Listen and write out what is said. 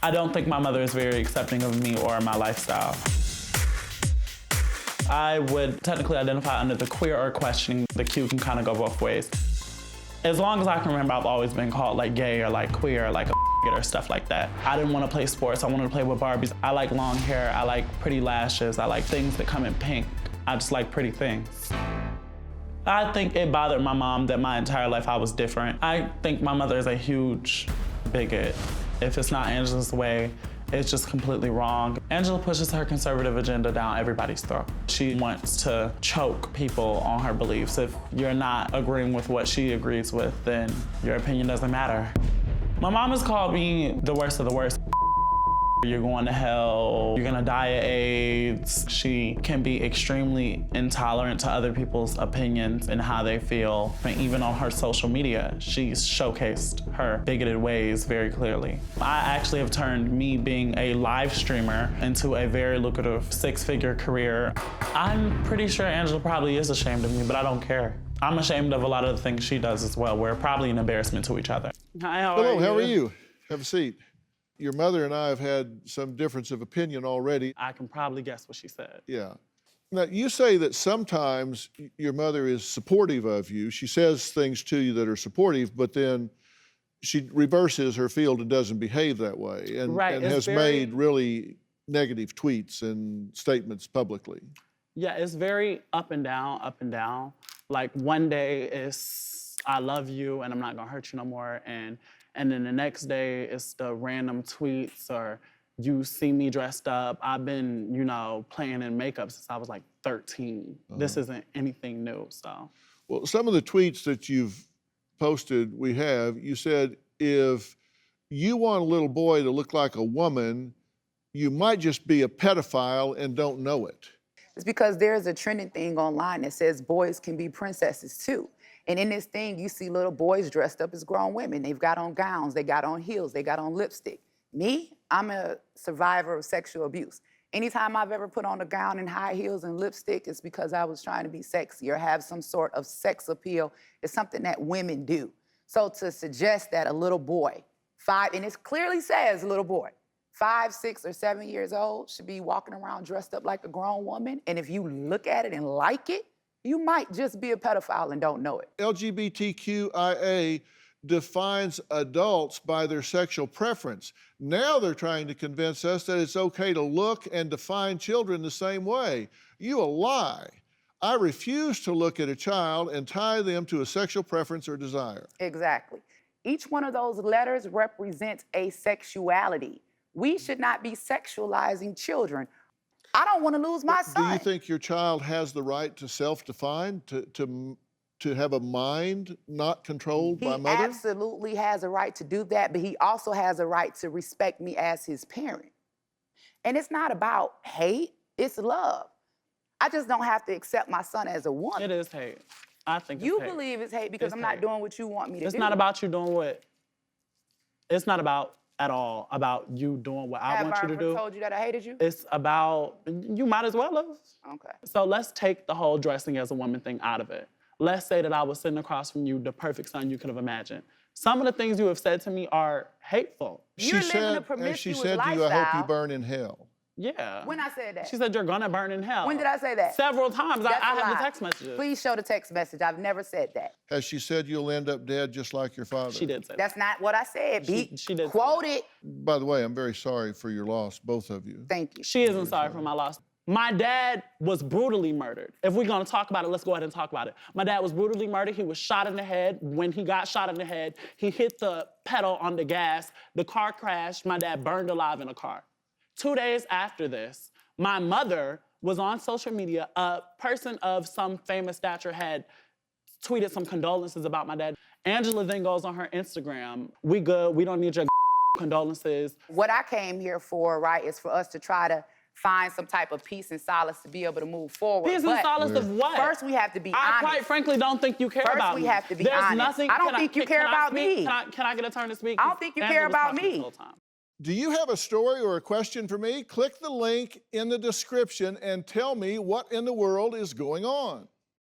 I don't think my mother is very accepting of me or my lifestyle. I would technically identify under the queer or questioning. The Q can kind of go both ways. As long as I can remember, I've always been called like gay or like queer or like a or stuff like that. I didn't want to play sports. I wanted to play with Barbies. I like long hair. I like pretty lashes. I like things that come in pink. I just like pretty things. I think it bothered my mom that my entire life I was different. I think my mother is a huge bigot. If it's not Angela's way, it's just completely wrong. Angela pushes her conservative agenda down everybody's throat. She wants to choke people on her beliefs. If you're not agreeing with what she agrees with, then your opinion doesn't matter. My mom has called me the worst of the worst. You're going to hell, you're gonna die of AIDS. She can be extremely intolerant to other people's opinions and how they feel. And even on her social media, she's showcased her bigoted ways very clearly. I actually have turned me being a live streamer into a very lucrative 6-figure career. I'm pretty sure Angela probably is ashamed of me, but I don't care. I'm ashamed of a lot of the things she does as well. We're probably an embarrassment to each other. Hi, Hello, how are you? Have a seat. Your mother and I have had some difference of opinion already. I can probably guess what she said. Yeah. Now, you say that sometimes your mother is supportive of you. She says things to you that are supportive, but then she reverses her field and doesn't behave that way, and has made really negative tweets and statements publicly. Yeah, it's very up and down, up and down. Like one day it's, I love you and I'm not gonna hurt you no more, and then the next day it's the random tweets or you see me dressed up. I've been, you know, playing in makeup since I was like 13. This isn't anything new, so. Well, some of the tweets that you've posted, you said, if you want a little boy to look like a woman, you might just be a pedophile and don't know it. It's because there's a trending thing online that says boys can be princesses too. And in this thing, you see little boys dressed up as grown women. They've got on gowns, they got on heels, they got on lipstick. Me, I'm a survivor of sexual abuse. Anytime I've ever put on a gown and high heels and lipstick, it's because I was trying to be sexy or have some sort of sex appeal. It's something that women do. So to suggest that a little boy, and it clearly says little boy, 5, 6, or 7 years old should be walking around dressed up like a grown woman, and if you look at it and like it, you might just be a pedophile and don't know it. LGBTQIA defines adults by their sexual preference. Now they're trying to convince us that it's okay to look and define children the same way. You a lie. I refuse to look at a child and tie them to a sexual preference or desire. Exactly. Each one of those letters represents a sexuality. We should not be sexualizing children. I don't want to lose my son. Do you think your child has the right to self-define, to have a mind not controlled by mother? He absolutely has a right to do that, but he also has a right to respect me as his parent. And it's not about hate, it's love. I just don't have to accept my son as a woman. It is hate. I think it's You hate. believe it's hate because I'm not doing what you want me to do. It's not about you doing what, it's not about at all about you doing what I want you to do. Have I ever told you that I hated you? It's about, you might as well have. Okay. So let's take the whole dressing as a woman thing out of it. Let's say that I was sitting across from you, the perfect son you could have imagined. Some of the things you have said to me are hateful. You're living a promiscuous she said lifestyle. to you, I hope you burn in hell. Yeah. When I said that? She said you're gonna burn in hell. When did I say that? Several times. I That's a have the lie. text messages. Please show the text message. I've never said that. Has she said you'll end up dead just like your father? She did say that. That's not what I said. She did. Quote it. By the way, I'm very sorry for your loss, both of you. Thank you. She isn't sorry for my loss. My dad was brutally murdered. If we're gonna talk about it, let's go ahead and talk about it. My dad was brutally murdered. He was shot in the head. When he got shot in the head, he hit the pedal on the gas. The car crashed. My dad burned alive in a car. 2 days after this, my mother was on social media. A person of some famous stature had tweeted some condolences about my dad. Angela then goes on her Instagram. We good, we don't need your condolences. What I came here for, right, is for us to try to find some type of peace and solace to be able to move forward. Peace and solace of what? First, we have to be honest. I quite frankly don't think you care about me. First, we have to be honest. Nothing, I don't think you care about me. Can I get a turn to speak? I don't think you care about me. Do you have a story or a question for me? Click the link in the description and tell me what in the world is going on.